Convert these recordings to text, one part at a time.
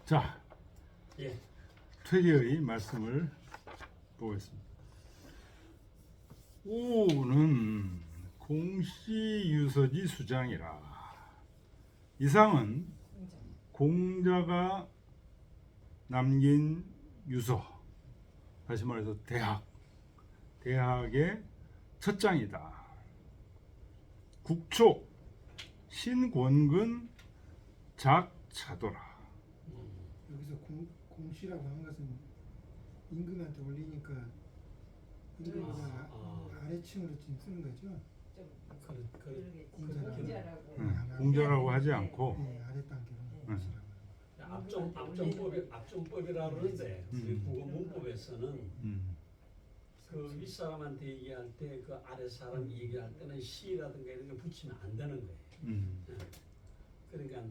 자, 예. 퇴계의 말씀을 보겠습니다. 오는 공시유서지 수장이라. 이상은 공자가 남긴 유서, 다시 말해서 대학의 첫 장이다. 국초 신권근 작차도라. 여기서 공시라고 한 것은 임금한테 올리니까 임금보다 아래층으로 지금 쓰는 거죠. 공자라고 하지 않고 네, 아래 단계로 공시라고 하는 거예요. 압정법이라 그러는데 우리 국어 문법에서는 그 윗사람한테 얘기할 때 그 아랫사람 얘기할 때는 시라든가 이런 거 붙이면 안 되는 거예요. 그러니까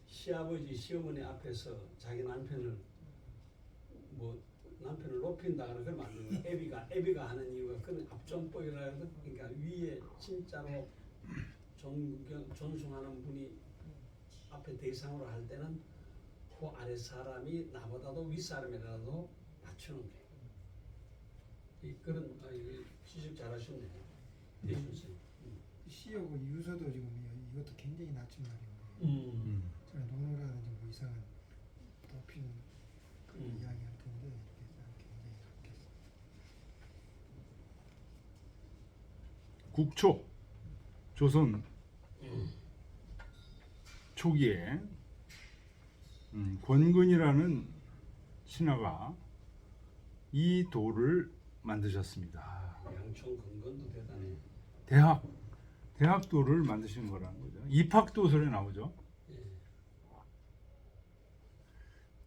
시아버지 시어머니 앞에서 자기 남편을 남편을 높인다거나 그러면 안 되는 거예요. 애비가 하는 이유가 그런 압정법이라 해서 그러니까 위에 진짜로 존중하는 분이 앞에 대상으로 할 때는 그 아래 사람이 나보다도 윗사람이라도 맞추는 거예요. 그런 지식 잘하셨네요. 대준씨. 시하고 유서도 지금 이것도 굉장히 낮은 말이에요. 저는 농로라든지 뭐 이상한 높이는 그런 이야기할 텐데 이게 굉장히 낮겠어요. 국초 조선 초기에 권근이라는 신하가 이 도를 만드셨습니다. 양천 근건도 대단해. 대학도를 만드신 거라는 거죠. 입학도설에 나오죠. 예.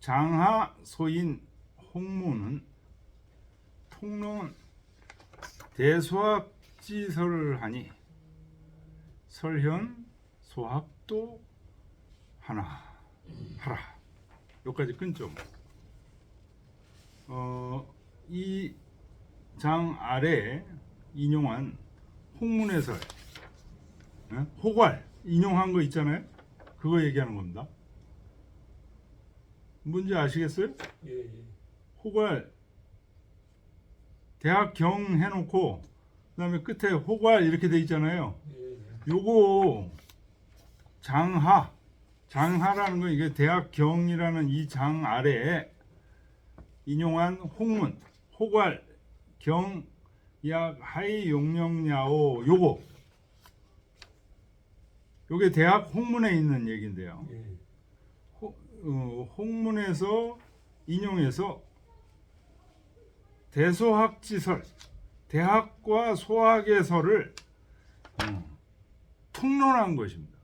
장하 소인 홍무는 통론 대소학지설을 하니 설현 소학도 하라. 여기까지 끊죠. 이 장 아래 인용한 홍문해설, 호괄 인용한 거 있잖아요. 그거 얘기하는 겁니다. 뭔지 아시겠어요? 예. 호괄 대학 경 해놓고 그다음에 끝에 호괄 이렇게 돼 있잖아요. 요거 장하라는 거 이게 대학 경이라는 이 장 아래에 인용한 홍문 호괄 경 약 하이 용령야오 요게 대학 홍문에 있는 얘기인데요. 홍문에서 인용해서 대소학지설 대학과 소학의 설을 통론한 것입니다.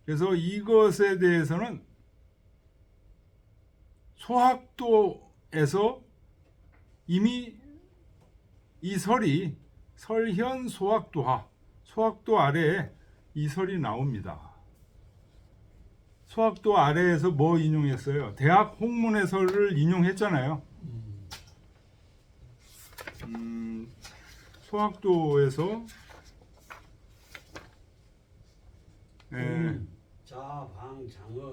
그래서 이것에 대해서는 소학도에서 이미 이 설이 설현 소학도하 소학도 아래에 이 설이 나옵니다. 소학도 아래에서 뭐 인용했어요? 대학 홍문의 설을 인용했잖아요. 소학도에서 자방장어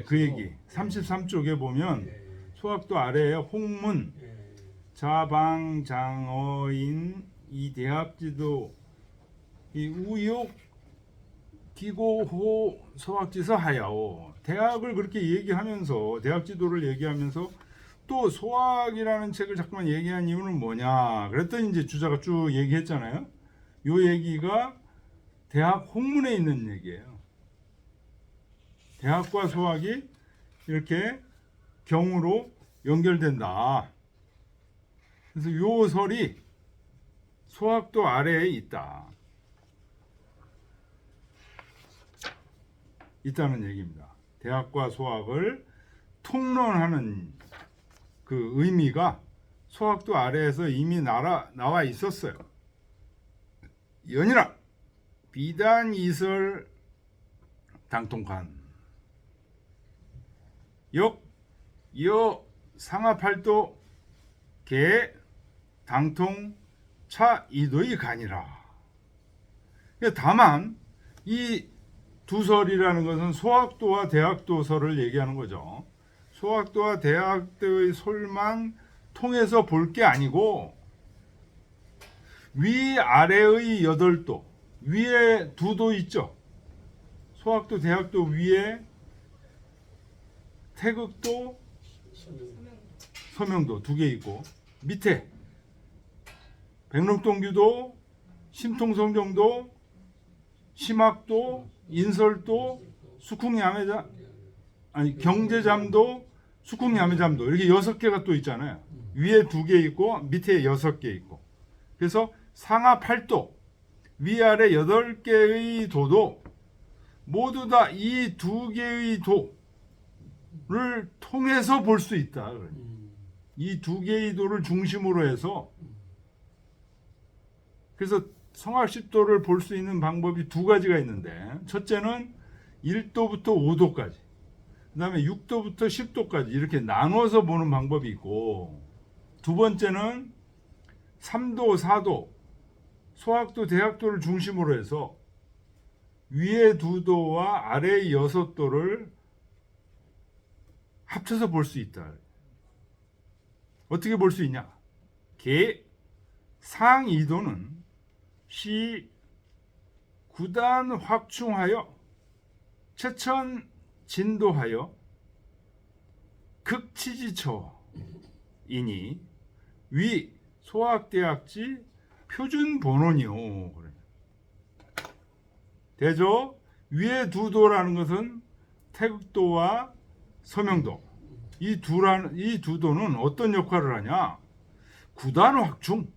그 얘기 33쪽에 보면 소학도 아래에 홍문 자방장어인 이 대학지도 이 우욕 기고호 소학지서 하야오 대학을 그렇게 얘기하면서 대학지도를 얘기하면서 또 소학이라는 책을 자꾸만 얘기한 이유는 뭐냐 그랬더니 이제 주자가 쭉 얘기했잖아요. 요 얘기가 대학 홍문에 있는 얘기예요. 대학과 소학이 이렇게 경으로 연결된다. 그래서 요 설이 소학도 아래에 있다는 얘기입니다. 대학과 소학을 통론하는 그 의미가 소학도 아래에서 이미 나와 있었어요. 연이라 비단 이설 당통간 역 여 상하팔도 개 당통 차 이도의 간이라. 다만 이 두설이라는 것은 소학도와 대학도설을 얘기하는 거죠. 소학도와 대학도의 설만 통해서 볼 게 아니고 위아래의 8도, 위에 2도 있죠. 소학도, 대학도 위에 태극도, 서명도 2개 있고 밑에 백록동규도, 심통성정도, 심학도, 인설도, 숙흥야매자 아니 경제잠도, 숙흥야매잠도 이렇게 6개가 또 있잖아요. 위에 2개 있고 밑에 6개 있고. 그래서 상하 8도, 위아래 8개의 도도 모두 다 이 2개의 도를 통해서 볼 수 있다. 이 2개의 도를 중심으로 해서 그래서 성악십도를 볼 수 있는 방법이 2가지가 있는데 첫째는 1도부터 5도까지 그 다음에 6도부터 10도까지 이렇게 나눠서 보는 방법이 있고 두 번째는 3도, 4도, 소학도, 대학도를 중심으로 해서 위에 2도와 아래 6도를 합쳐서 볼 수 있다. 어떻게 볼 수 있냐? 상이도는 시 9단 확충하여 최천 진도하여 극치지처이니 위 소학대학지 표준 본원이요. 대조 위에 2도라는 것은 태극도와 서명도 이 두 도는 어떤 역할을 하냐? 9단 확충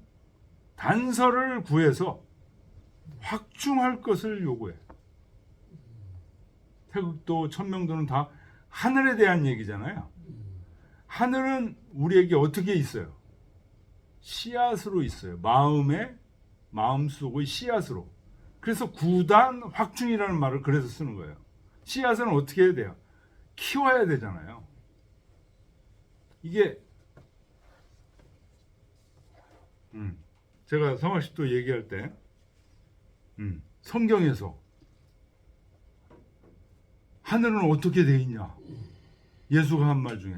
단서를 구해서 확충할 것을 요구해. 태극도, 천명도는 다 하늘에 대한 얘기잖아요. 하늘은 우리에게 어떻게 있어요? 씨앗으로 있어요. 마음속의 씨앗으로. 그래서 9단 확충이라는 말을 그래서 쓰는 거예요. 씨앗은 어떻게 해야 돼요? 키워야 되잖아요. 이게 제가 성화십도 얘기할 때 성경에서 하늘은 어떻게 돼 있냐? 예수가 한 말 중에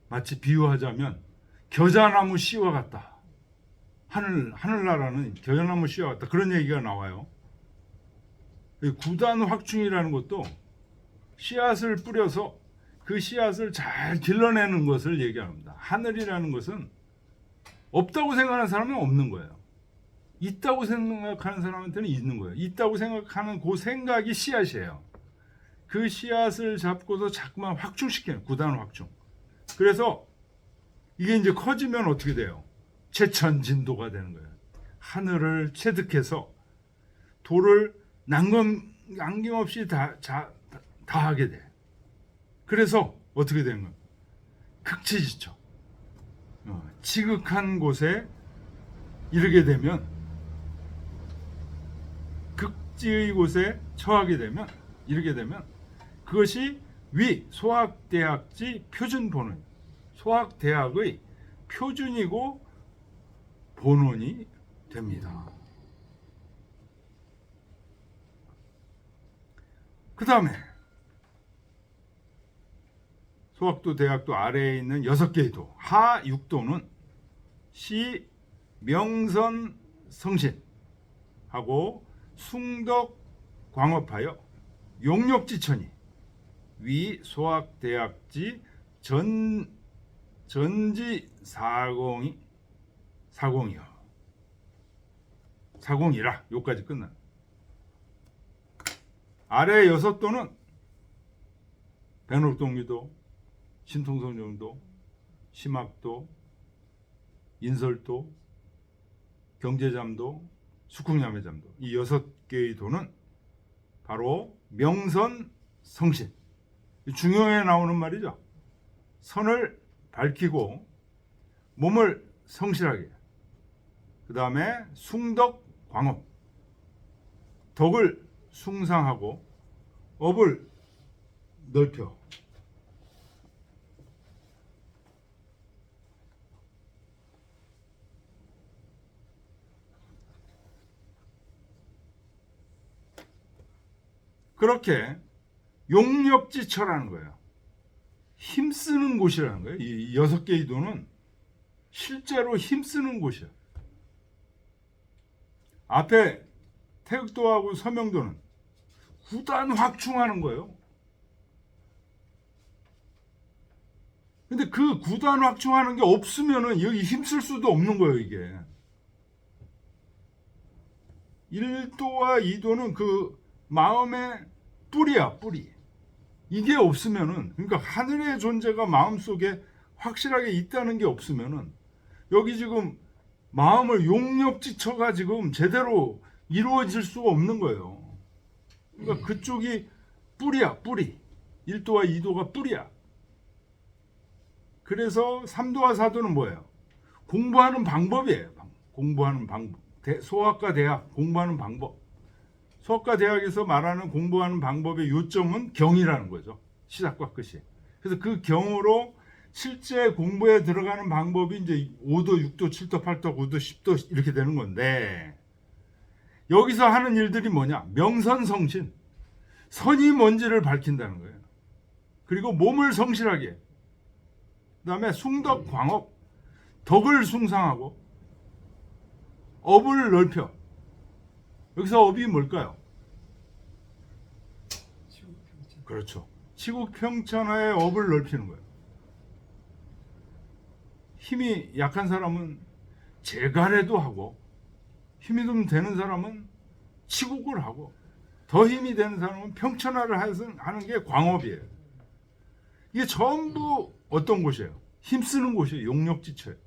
마치 비유하자면 겨자나무 씨와 같다. 하늘나라는 겨자나무 씨와 같다. 그런 얘기가 나와요. 9단 확충이라는 것도 씨앗을 뿌려서 그 씨앗을 잘 길러내는 것을 얘기합니다. 하늘이라는 것은 없다고 생각하는 사람은 없는 거예요. 있다고 생각하는 사람한테는 있는 거예요. 있다고 생각하는 그 생각이 씨앗이에요. 그 씨앗을 잡고서 자꾸만 확충시켜요. 9단 확충. 그래서 이게 이제 커지면 어떻게 돼요? 최천진도가 되는 거예요. 하늘을 체득해서 도를 남김없이 다 하게 돼. 그래서 어떻게 되는 거예요? 극치지처. 지극한 곳에 이르게 되면 극지의 곳에 처하게 되면 이르게 되면 그것이 위 소학대학지 표준 본원, 소학대학의 표준이고 본원이 됩니다. 그 다음에 소학도 대학도 아래에 있는 6개의 도, 하 6도는 시 명선 성신하고 숭덕 광업하여 용역지천이 위 소학대학지 전지 사공이라 요까지 끝나. 아래 6도는 백록동규도, 신통성정도, 심학도, 인설도, 경제잠도, 숙흥야매잠도 이 6개의 도는 바로 명선 성신 중용에 나오는 말이죠. 선을 밝히고 몸을 성실하게 그 다음에 숭덕 광업 덕을 숭상하고 업을 넓혀 그렇게 용역지처라는 거예요. 힘쓰는 곳이라는 거예요. 이 6개의 도는 실제로 힘쓰는 곳이야. 앞에 태극도하고 서명도는 구단 확충하는 거예요. 근데 그 구단 확충하는 게 없으면은 여기 힘쓸 수도 없는 거예요, 이게. 1도와 2도는 그 마음의 뿌리야, 뿌리. 이게 없으면은, 그러니까 하늘의 존재가 마음속에 확실하게 있다는 게 없으면은, 여기 지금 마음을 용역지처가 지금 제대로 이루어질 수가 없는 거예요. 그러니까 그쪽이 뿌리야, 뿌리. 1도와 2도가 뿌리야. 그래서 3도와 4도는 뭐예요? 공부하는 방법이에요. 공부하는 방법. 소학과 대학 공부하는 방법. 소학과 대학에서 말하는 공부하는 방법의 요점은 경이라는 거죠. 시작과 끝이. 그래서 그 경으로 실제 공부에 들어가는 방법이 이제 5도, 6도, 7도, 8도, 9도, 10도 이렇게 되는 건데, 여기서 하는 일들이 뭐냐? 명선성신. 선이 뭔지를 밝힌다는 거예요. 그리고 몸을 성실하게. 그 다음에 숭덕 광업. 덕을 숭상하고 업을 넓혀. 여기서 업이 뭘까요? 치국평천. 그렇죠. 치국평천하의 업을 넓히는 거예요. 힘이 약한 사람은 재가래도 하고, 힘이 좀 되는 사람은 치국을 하고, 더 힘이 되는 사람은 평천하를 하는 게 광업이에요. 이게 전부 어떤 곳이에요? 힘쓰는 곳이에요. 용역지처예요.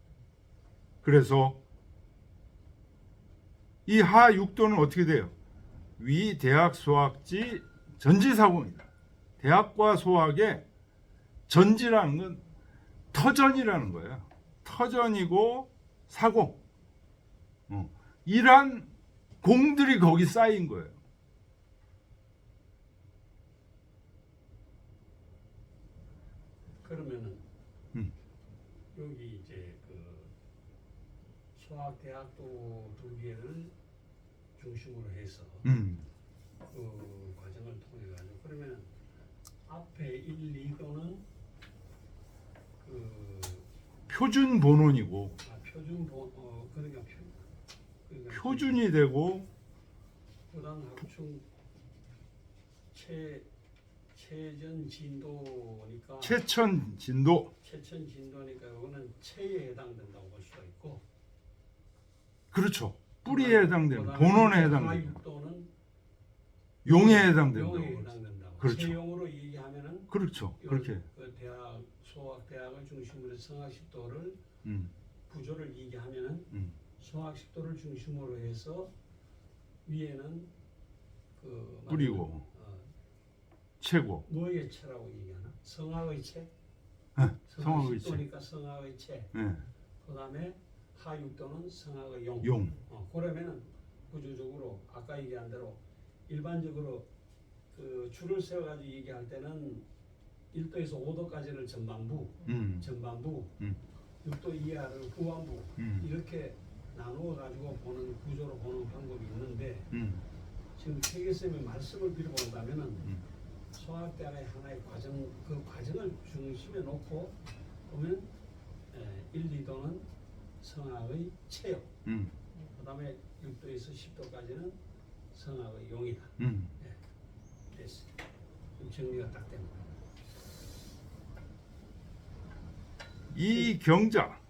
그래서 이 하6도는 어떻게 돼요? 위 대학 소학지 전지사공이다. 대학과 소학의 전지라는 건 터전이라는 거예요. 터전이고 사공. 이란 공들이 거기 쌓인 거예요. 그러면은 여기 이제 그 소학대학도 2개를 중심으로 해서 그 과정을 통해 가지고 그러면은 앞에 1, 2도는 그 표준 본원이고 그러니까 표준이 되고 구단 합충 최전 진도니까 최천 진도. 최천 진도니까 이거는 체에 해당된다고 볼 수가 있고, 그렇죠. 뿌리에 해당되는, 본원에 해당되는, 하육도는 용에 해당된다고. 용에 그러죠. 해당된다고. 그렇죠. 체용으로 얘기하면은 그렇죠. 그렇게. 그 대학 소학 대학을 중심으로 해서 성학식도를 구조를 얘기하면은 성학식도를 중심으로 해서 위에는 그 뿌리고 최고. 뭐의 체라고 얘기하나? 성학의 체? 네, 성학의 체. 성학식도니까 성학의 체. 네. 그다음에 하육도는 성학의 용. 용. 그러면은 구조적으로 아까 얘기한 대로 일반적으로 그 줄을 세워가지고 얘기할 때는 1도에서 5도까지를 전반부, 6도 이하를 후반부 이렇게 나누어 가지고 보는 구조로 보는 방법이 있는데 지금 최계쌤의 말씀을 빌어본다면은 소학대학의 하나의 과정, 그 과정을 중심에 놓고 보면 1, 2도는 성학의 체요. 그다음에 6도에서 10도까지는 성학의 용이다. 됐어. 좀 정리가 딱 됩니다. 이 경자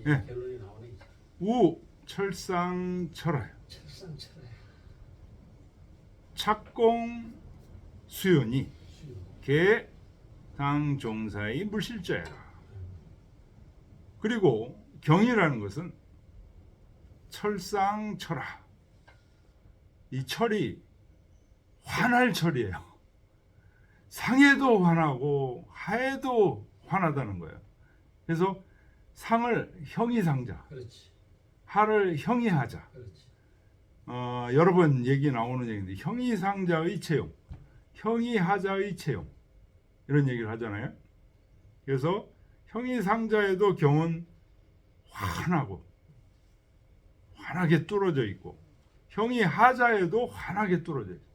네. 결론이 나오네. 우 철상철하여 철상철하여 착공 수연이 개 당종사의 물실자야. 그리고 경이라는 것은 철상철하. 이 철이 환할 철이에요. 상해도 환하고 하해도 환하다는 거예요. 그래서 상을 형이상자, 그렇지. 하를 형이하자. 그렇지. 여러 번 얘기 나오는 얘기인데 형이상자의 채용, 형이하자의 채용 이런 얘기를 하잖아요. 그래서 형이상자에도 경은 환하고 환하게 뚫어져 있고 형이하자에도 환하게 뚫어져 있어요.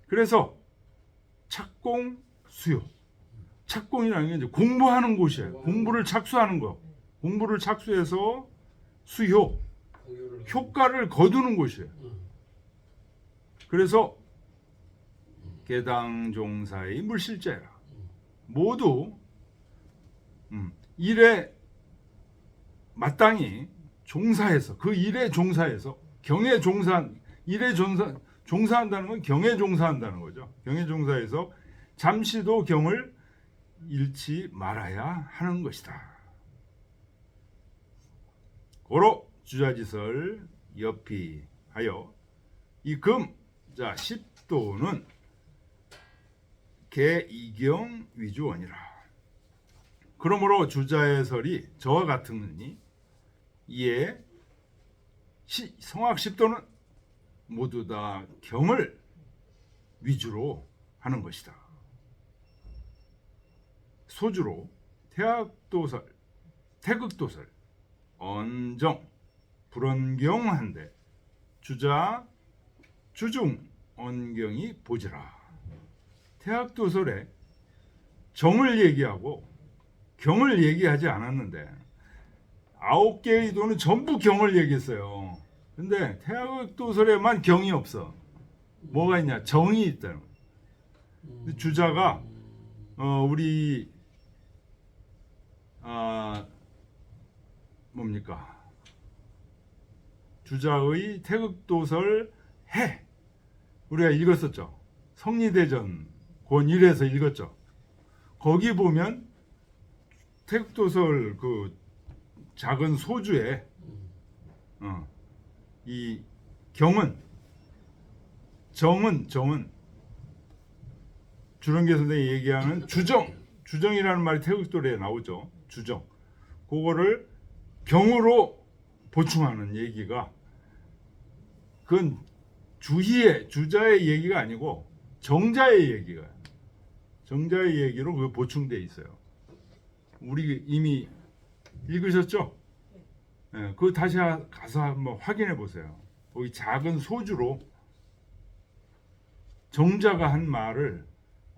그래서 착공 수요. 착공이라는 게 이제 공부하는 곳이에요. 공부를 착수하는 거. 공부를 착수해서 수효, 효과를 거두는 곳이에요. 그래서 개당 종사의 물실제라. 모두 일에 마땅히 종사해서 그 일에 종사해서 경에 종사 일에 종사한다는 건 경에 종사한다는 거죠. 경에 종사해서 잠시도 경을 잃지 말아야 하는 것이다. 고로 주자지설 옆이하여 이 자 10도는 개이경 위주원이라. 그러므로 주자의 설이 저와 같으니 이에 성악 10도는 모두 다 경을 위주로 하는 것이다. 소주로 태학도설, 태극도설, 언정, 불언경한데 주자, 주중, 언경이 보지라. 태학도설에 정을 얘기하고 경을 얘기하지 않았는데 9개의 도는 전부 경을 얘기했어요. 근데 태학도설에만 경이 없어. 뭐가 있냐? 정이 있다는 거예요. 주자가 우리 뭡니까? 주자의 태극도설 해 우리가 읽었었죠. 성리대전 권 1에서 읽었죠. 거기 보면 태극도설 그 작은 소주에 이 경은 정은 주렁계 선생이 얘기하는 주정이라는 말이 태극도래에 나오죠. 주정. 그거를 경으로 보충하는 얘기가 그건 주자의 얘기가 아니고 정자의 얘기로 그 보충돼 있어요. 우리 이미 읽으셨죠? 네, 그거 다시 가서 한번 확인해 보세요. 거기 작은 소주로 정자가 한 말을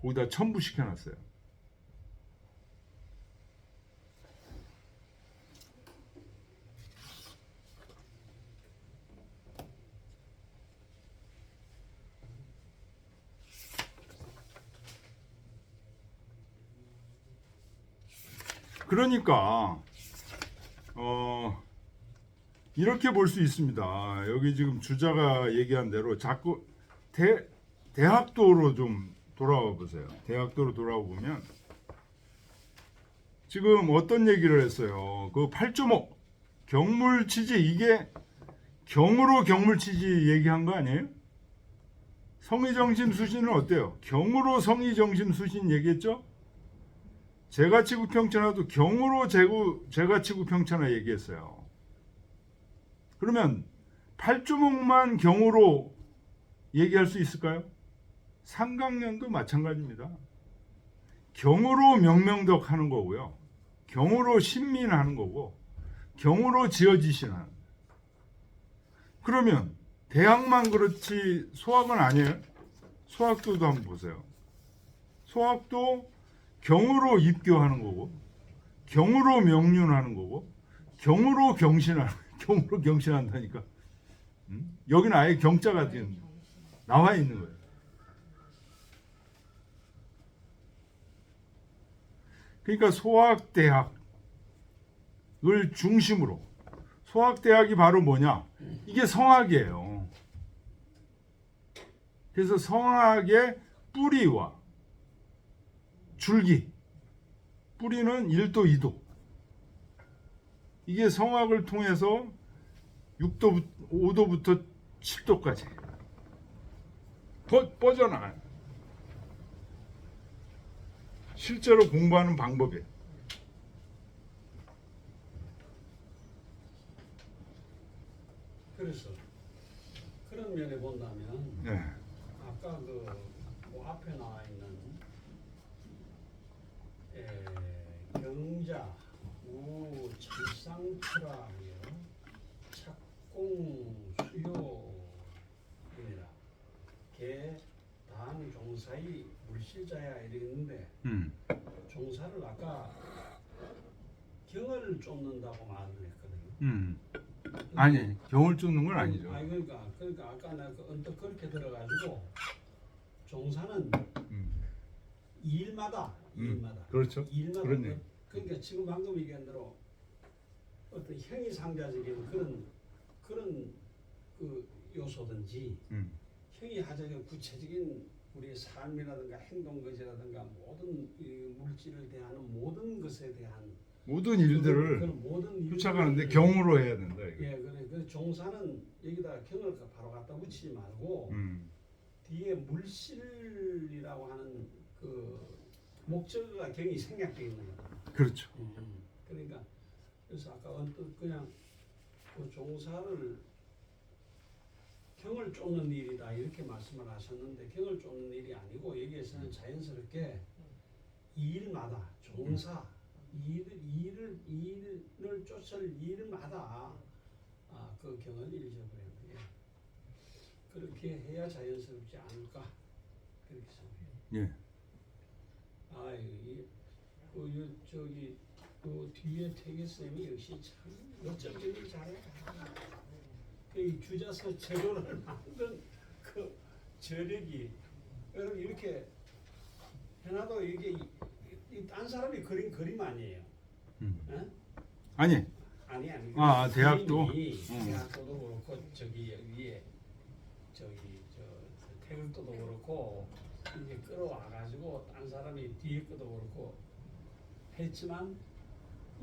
거기다 첨부시켜 놨어요. 그러니까 이렇게 볼 수 있습니다. 여기 지금 주자가 얘기한 대로 자꾸 대학도로 좀 돌아와 보세요. 대학도로 돌아와 보면 지금 어떤 얘기를 했어요. 그 8.5 경물치지 이게 경으로 경물치지 얘기한 거 아니에요? 성의정신 수신은 어때요? 경으로 성의정신 수신 얘기했죠? 제가치구평천하도 경으로 제가치구평천하 얘기했어요. 그러면 8주목만 경으로 얘기할 수 있을까요? 상강년도 마찬가지입니다. 경으로 명명덕하는 거고요. 경으로 신민하는 거고 경으로 지어지시는. 그러면 대학만 그렇지 소학은 아니에요? 소학도도 한번 보세요. 소학도 경으로 입교하는 거고 경으로 명륜하는 거고 경으로 경신한다니까. 여기는 아예 경자가 나와 있는 거예요. 그러니까 소학대학을 중심으로 소학대학이 바로 뭐냐? 이게 성학이에요. 그래서 성학의 뿌리와 줄기, 뿌리는 1도, 2도. 이게 성학을 통해서 6도, 5도부터 10도까지 뻗어나가요. 실제로 공부하는 방법이에요. 그래서 그런 면에 본다면 네. 아까 그 앞에 나와 있는 경자 우 칠상출하며 착공 수요입니다. 개 당 종사의 물실자야 이랬는데 종사를 아까 경을 쫓는다고 말을 했거든요. 아니 경을 쫓는 건 아니죠. 아니 그러니까 아까 내가 언뜻 그렇게 들어가지고 종사는 일마다 그렇죠. 일마다 그렇네. 그러니까 지금 방금 얘기한 대로 어떤 형이상자적인 그런 그 요소든지 형이하자적인 구체적인 우리의 삶이라든가 행동거지라든가 모든 이 물질을 대하는 모든 것에 대한 모든 일들을 그런 모든 쫓아가는데 일들을 경으로 해야 된다. 이거. 예, 그래. 그 종사는 여기다가 경을 바로 갖다 붙이지 말고 뒤에 물실이라고 하는 그 목적어가 경이 생략되어 있는 거다. 그렇죠. 그러니까 그래서 아까 언뜻 그냥 그 종사를 경을 쫓는 일이다 이렇게 말씀을 하셨는데 경을 쫓는 일이 아니고 여기에서는 자연스럽게 일마다 종사 일을 쫓을 일마다 그 경을 읽어버려요. 그렇게 해야 자연스럽지 않을까 그렇게 생각해요. 예. 저기 그 뒤에 태계 쌤이 역시 참 어쩜 저리 잘해. 그 주자서 제도를 만든 그 저력이 여러분 이렇게 해놔도 이게 딴 사람이 그린 그림 아니에요. 에? 아니. 아니. 대학도. 대학도도 그렇고 저기 위에 저기 저 태극도도 그렇고 이게 끌어와 가지고 딴 사람이 뒤에 것도 그렇고 했지만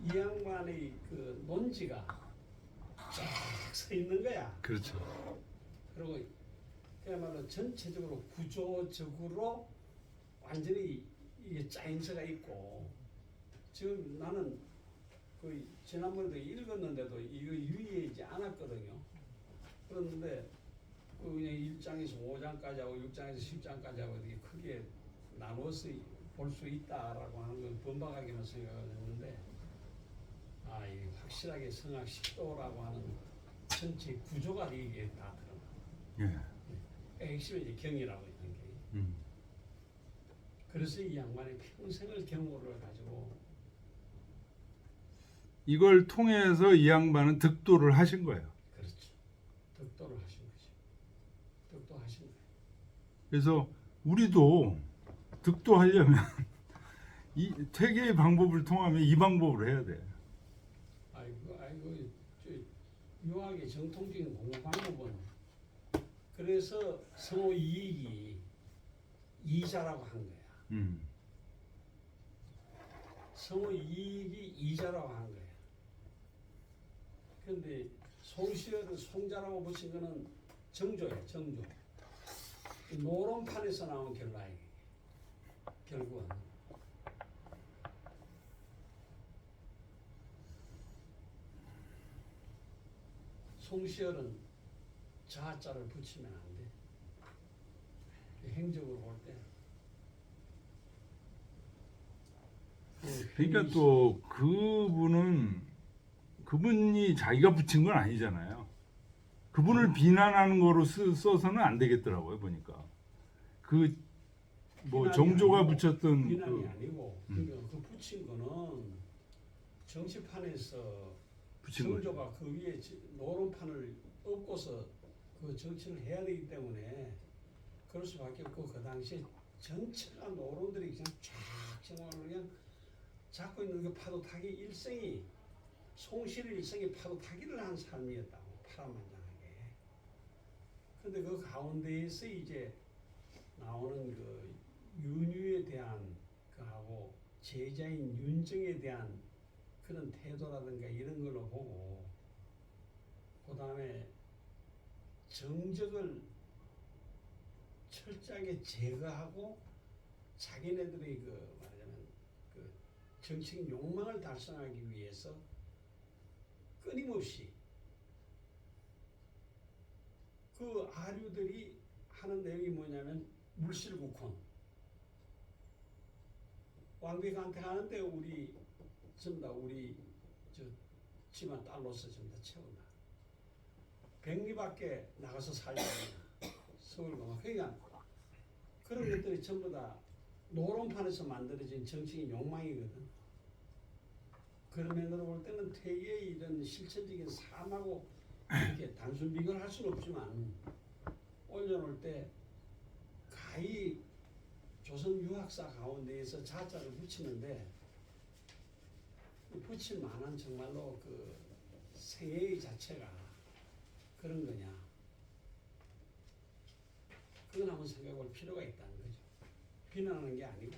이 양반의 그 논지가 쫙 서 있는 거야. 그렇죠. 그리고 그야말로 전체적으로 구조적으로 완전히 이게 짜임새가 있고 지금 나는 그 지난번에도 읽었는데도 이거 유의하지 않았거든요. 그런데 그 그냥 1장에서 5장까지 하고 6장에서 10장까지 하고 이렇게 크게 나눠서 볼 수 있다라고 하는 건 번박하게만 생각했는데 이 확실하게 성악 10도라고 하는 전체 구조가 이게 다 드러나. 핵심이 이제 경이라고 있는 게. 그래서 이 양반이 평생을 경호를 가지고 이걸 통해서 이 양반은 득도를 하신 거예요. 그렇죠. 득도를 하신 거죠. 득도하신 거예요. 그래서 우리도 득도하려면 이 퇴계의 방법을 통하면 이 방법을 해야 돼. 유학의 정통적인 공부 방법은 그래서 성호 이익이 이자라고 한 거야. 성호 이익이 이자라고 한 거야. 그런데 송시열은 송자라고 붙인 거는 정조야, 정조. 노론판에서 나온 결과예요. 결국은. 송시열은 자자를 붙이면 안 돼. 행적으로 볼 때. 그러니까 또 그분이 자기가 붙인 건 아니잖아요. 그분을 비난하는 거로 써서는 안 되겠더라고요 보니까. 정조가 아니고, 붙였던 비난이 아니고 그러니까 그 붙인 거는 정치판에서 붙인 정조가 그 위에 노론판을 엎고서 그 정치를 해야 되기 때문에 그럴 수밖에 없고 그 당시에 전체가 노론들이 그냥 쫙 정말로 그냥 잡고 있는 그 파도 타기 일생이 송실 일생이 파도 타기를 한 삶이었다고 파란만장하게. 근데 그 가운데에서 이제 나오는 그 윤유에 대한 그하고 제자인 윤정에 대한 그런 태도라든가 이런 걸로 보고 그 다음에 정적을 철저하게 제거하고 자기네들의 그 말하자면 그 정치적 욕망을 달성하기 위해서 끊임없이 그 아류들이 하는 내용이 뭐냐면 물실국헌 왕비한테 가는데 우리 전부 다 우리 저 집안 딸로서 전부 다 채운다. 백리 밖에 나가서 살지 않는다. 서울 가면 그러니까 그런 것들이 전부 다 노론판에서 만들어진 정치인 욕망이거든. 그런 면으로 볼 때는 퇴계의 이런 실천적인 삶하고 이렇게 단순 비교를 할 수는 없지만 올려놓을 때 가히 조선 유학사 가운데에서 자자를 붙이는데 붙일 만한 정말로 그 생애의 자체가 그런 거냐, 그건 한번 생각해 볼 필요가 있다는 거죠. 비난하는 게 아니고.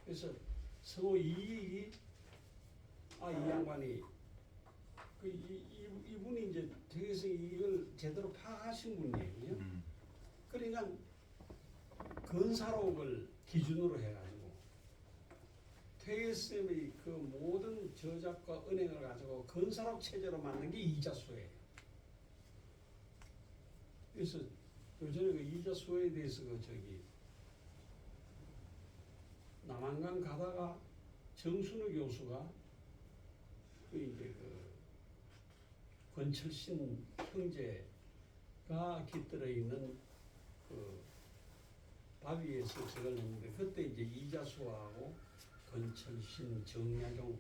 그래서 성호 이익이 이 양반이 이분이 이제 되게서 이걸 제대로 파악하신 분이에요. 그러니까 건사록을 기준으로 해가지고 퇴계쌤의 그 모든 저작과 은행을 가지고 건사록 체제로 만든 게 이자수예요. 그래서 요전에 그 이자수에 대해서 남한강 가다가 정순우 교수가 이제 권철신 형제가 깃들어 있는 그 바위에서 저걸 냈는데 그때 이제 이자수하고 권철신, 정약용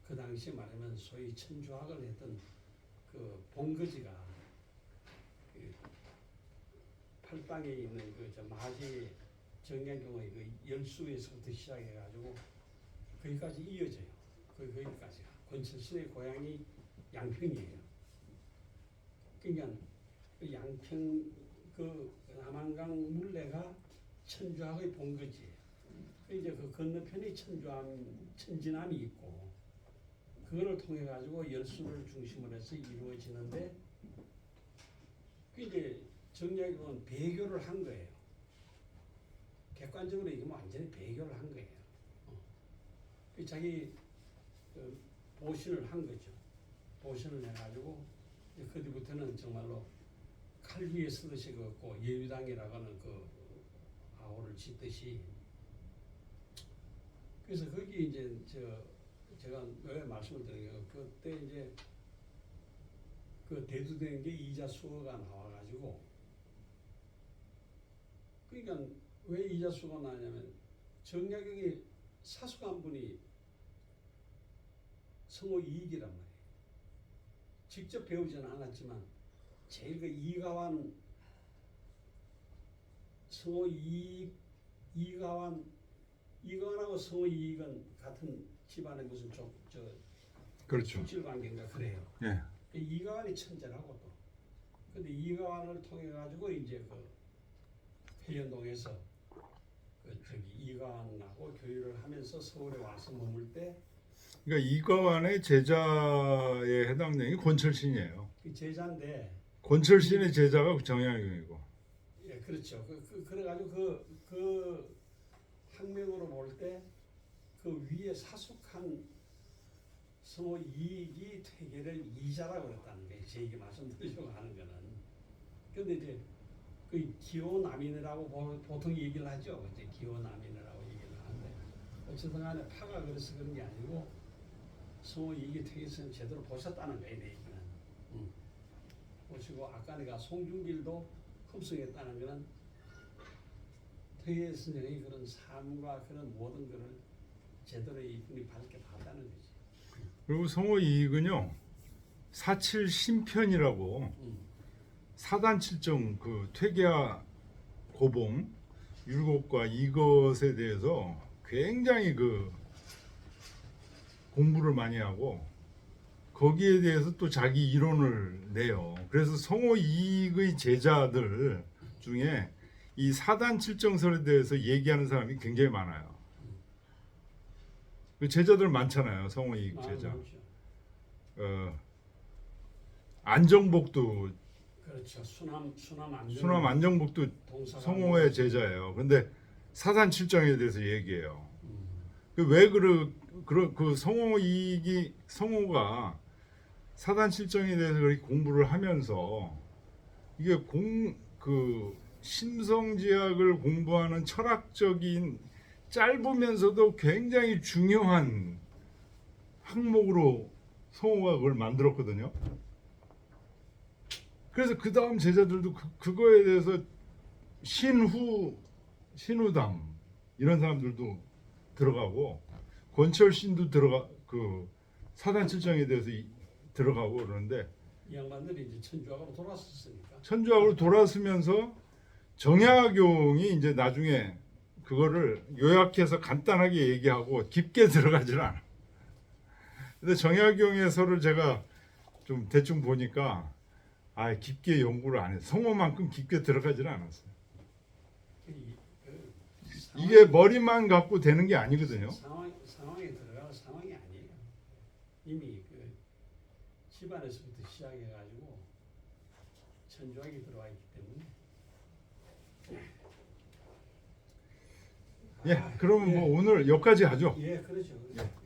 그 당시 말하면 소위 천주학을 했던 그 본거지가 그 팔당에 있는 그 마지 정약용의 그 열수에서부터 시작해가지고 거기까지 이어져요. 거기까지가 권철신의 고향이 양평이에요. 그러니까 그 양평 그 남한강 물레가 천주학의 본거지예요. 이제 그 건너편에 천진암이 있고 그거를 통해 가지고 열수를 중심으로 해서 이루어지는데 그 이제 정약용은 배교를 한 거예요. 객관적으로 얘기하면 완전히 배교를 한 거예요. 자기 보신을 한 거죠. 보신을 해가지고 그 뒤부터는 정말로 칼 위에 쓰듯이 그 예유당이라고 하는 그 아호를 짓듯이. 그래서 거기 이제 제가 왜 말씀을 드리냐면 그때 이제 그 대두된 게 이자수어가 나와가지고 그러니까 왜 이자수어가 나냐면 정약용이 사수한 분이 성호 이익이란 말이에요. 직접 배우지는 않았지만 제일 그 이가완 성호 이가완하고 성호 이익은 같은 집안의 무슨 그렇죠. 숙질 관계인가 그래요. 예. 이가완이 천재라고 또. 근데 이가완을 통해 가지고 이제 그 회연동에서 이가완하고 교류를 하면서 서울에 와서 머물 때. 그러니까 이가완의 제자에 해당되는 게 권철신이에요. 그 제자인데. 권철신의 제자가 정약용이고. 예, 그렇죠. 그래가지고 그 학명으로 볼 때 그 위에 사숙한 성호 이익이 퇴계를 이자라고 그랬다는 거예요. 제 얘기 말씀드리려고 하는 거는. 근데 이제 그 기호남인이라고 보통 얘기를 하죠. 이제 기호남인이라고 얘기를 하는데 어쨌든 간에 파가 그래서 그런 게 아니고 성호 이익이 퇴계에서는 제대로 보셨다는 거예요. 내 얘기는. 보시고 아까 내가 송중길도 흡수했다는 거는 퇴계 선생의 그런 삶과 그런 모든 것을 제대로 이분이 밝게 봤다는 거지. 그리고 성호 이익은요 4.7 신편이라고 사단칠정 그 퇴계와 고봉 율곡과 이것에 대해서 굉장히 그 공부를 많이 하고 거기에 대해서 또 자기 이론을 내요. 그래서 성호 이익의 제자들 중에 이 사단칠정설에 대해서 얘기하는 사람이 굉장히 많아요. 그 제자들 많잖아요. 성호 이익 제자. 안정복도 그렇죠. 수남 안정복도 성호의 제자예요. 근데 사단칠정에 대해서 얘기해요. 왜 그 성호 이익이 성호가 사단칠정에 대해서 그렇게 공부를 하면서 이게 그 심성지학을 공부하는 철학적인 짧으면서도 굉장히 중요한 항목으로 성호가 그걸 만들었거든요. 그래서 그 다음 제자들도 그거에 대해서 신후 신우담 이런 사람들도 들어가고 권철신도 들어가 그 사단 칠정에 대해서 들어가고 그러는데 이 양반들이 이제 천주학으로 돌아섰으니까. 천주학으로 돌아서면서 정약용이 이제 나중에 그거를 요약해서 간단하게 얘기하고 깊게 들어가질 않아. 근데 정약용의 설을 제가 좀 대충 보니까 깊게 연구를 안 했어. 성호만큼 깊게 들어가질 않았어요. 이게 머리만 갖고 되는 게 아니거든요. 상황에 들어갈 상황이 아니에요. 이미 그 집안에서부터 시작해가지고 천주학이 들어와 있기 때문에. 예, 그러면 뭐 오늘 여기까지 하죠. 예, 그렇죠. 예.